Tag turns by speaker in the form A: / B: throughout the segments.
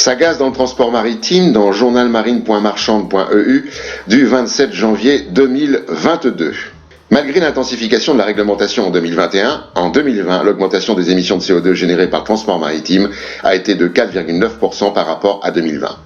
A: Ça gaze dans le transport maritime dans journalmarine.marchande.eu du 27 janvier 2022. Malgré l'intensification de la réglementation en 2021, en 2020, l'augmentation des émissions de CO2 générées par le transport maritime a été de 4,9% par rapport à 2020.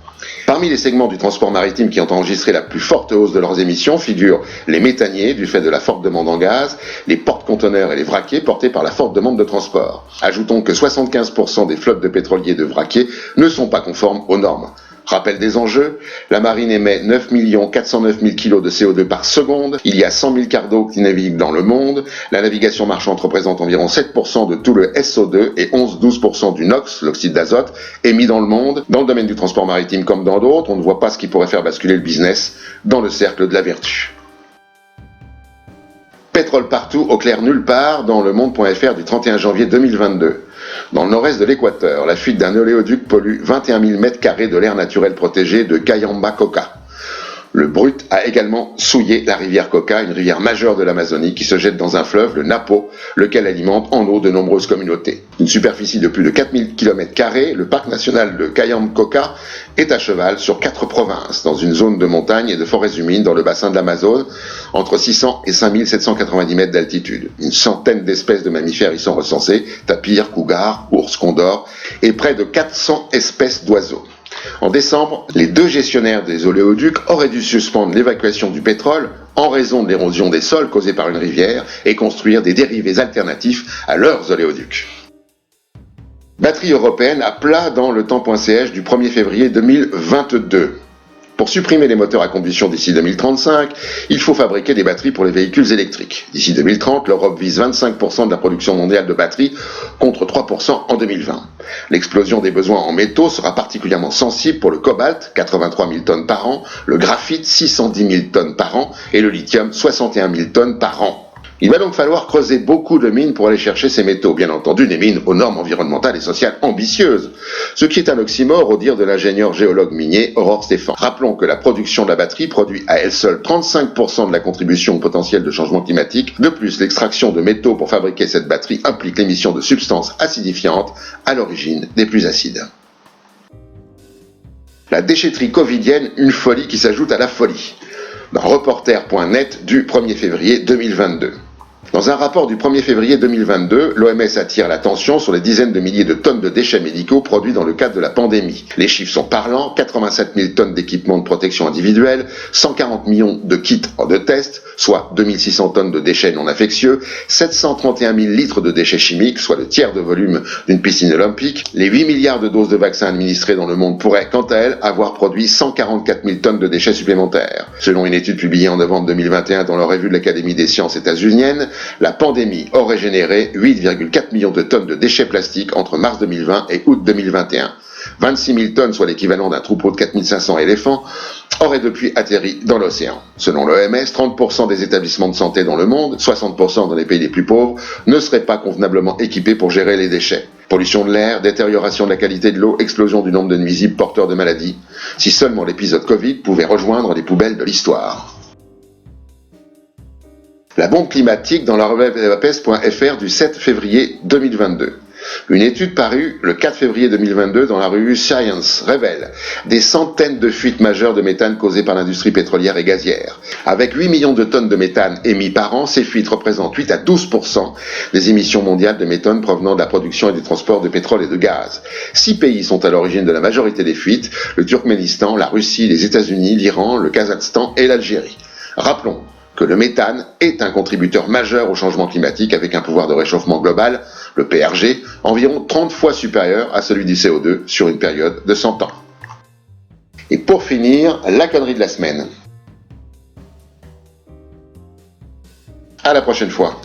A: Parmi les segments du transport maritime qui ont enregistré la plus forte hausse de leurs émissions figurent les méthaniers du fait de la forte demande en gaz, les porte-conteneurs et les vraquiers portés par la forte demande de transport. Ajoutons que 75% des flottes de pétroliers et de vraquiers ne sont pas conformes aux normes. Rappel des enjeux, la marine émet 9 409 000 kg de CO2 par seconde, il y a 100 000 quarts d'eau qui naviguent dans le monde, la navigation marchande représente environ 7% de tout le SO2 et 11-12% du NOx, l'oxyde d'azote, émis dans le monde. Dans le domaine du transport maritime comme dans d'autres, on ne voit pas ce qui pourrait faire basculer le business dans le cercle de la vertu. Pétrole partout, au clair nulle part, dans le monde.fr du 31 janvier 2022. Dans le nord-est de l'Équateur, la fuite d'un oléoduc pollue 21 000 m² de l'air naturel protégé de Cayamba Coca. Le brut a également souillé la rivière Coca, une rivière majeure de l'Amazonie qui se jette dans un fleuve, le Napo, lequel alimente en eau de nombreuses communautés. Une superficie de plus de 4000 km², le parc national de Cayamba Coca est à cheval sur 4 provinces, dans une zone de montagne et de forêts humides dans le bassin de l'Amazone, entre 600 et 5790 mètres d'altitude. Une centaine d'espèces de mammifères y sont recensées, tapirs, cougars, ours, condors, et près de 400 espèces d'oiseaux. En décembre, les 2 gestionnaires des oléoducs auraient dû suspendre l'évacuation du pétrole en raison de l'érosion des sols causée par une rivière et construire des dérivés alternatifs à leurs oléoducs. Batterie européenne à plat dans le temps.ch du 1er février 2022. Pour supprimer les moteurs à combustion d'ici 2035, il faut fabriquer des batteries pour les véhicules électriques. D'ici 2030, l'Europe vise 25% de la production mondiale de batteries contre 3% en 2020. L'explosion des besoins en métaux sera particulièrement sensible pour le cobalt, 83 000 tonnes par an, le graphite, 610 000 tonnes par an et le lithium, 61 000 tonnes par an. Il va donc falloir creuser beaucoup de mines pour aller chercher ces métaux, bien entendu des mines aux normes environnementales et sociales ambitieuses, ce qui est un oxymore au dire de l'ingénieur géologue minier Aurore Stéphane. Rappelons que la production de la batterie produit à elle seule 35% de la contribution au potentiel de changement climatique. De plus, l'extraction de métaux pour fabriquer cette batterie implique l'émission de substances acidifiantes à l'origine des plus acides. La déchetterie covidienne, une folie qui s'ajoute à la folie. Dans reporter.net du 1er février 2022. Dans un rapport du 1er février 2022, l'OMS attire l'attention sur les dizaines de milliers de tonnes de déchets médicaux produits dans le cadre de la pandémie. Les chiffres sont parlants, 87 000 tonnes d'équipements de protection individuelle, 140 millions de kits de tests, soit 2600 tonnes de déchets non infectieux, 731 000 litres de déchets chimiques, soit le tiers de volume d'une piscine olympique. Les 8 milliards de doses de vaccins administrées dans le monde pourraient, quant à elles, avoir produit 144 000 tonnes de déchets supplémentaires. Selon une étude publiée en novembre 2021 dans la revue de l'Académie des sciences états-uniennes, la pandémie aurait généré 8,4 millions de tonnes de déchets plastiques entre mars 2020 et août 2021. 26 000 tonnes, soit l'équivalent d'un troupeau de 4 500 éléphants, auraient depuis atterri dans l'océan. Selon l'OMS, 30% des établissements de santé dans le monde, 60% dans les pays les plus pauvres, ne seraient pas convenablement équipés pour gérer les déchets. Pollution de l'air, détérioration de la qualité de l'eau, explosion du nombre de nuisibles porteurs de maladies. Si seulement l'épisode Covid pouvait rejoindre les poubelles de l'histoire. La bombe climatique dans la revue PES.fr du 7 février 2022. Une étude parue le 4 février 2022 dans la revue Science révèle des centaines de fuites majeures de méthane causées par l'industrie pétrolière et gazière. Avec 8 millions de tonnes de méthane émis par an, ces fuites représentent 8 à 12% des émissions mondiales de méthane provenant de la production et des transports de pétrole et de gaz. 6 pays sont à l'origine de la majorité des fuites, le Turkménistan, la Russie, les États-Unis, l'Iran, le Kazakhstan et l'Algérie. Rappelons que le méthane est un contributeur majeur au changement climatique avec un pouvoir de réchauffement global, le PRG, environ 30 fois supérieur à celui du CO2 sur une période de 100 ans. Et pour finir, la connerie de la semaine. À la prochaine fois.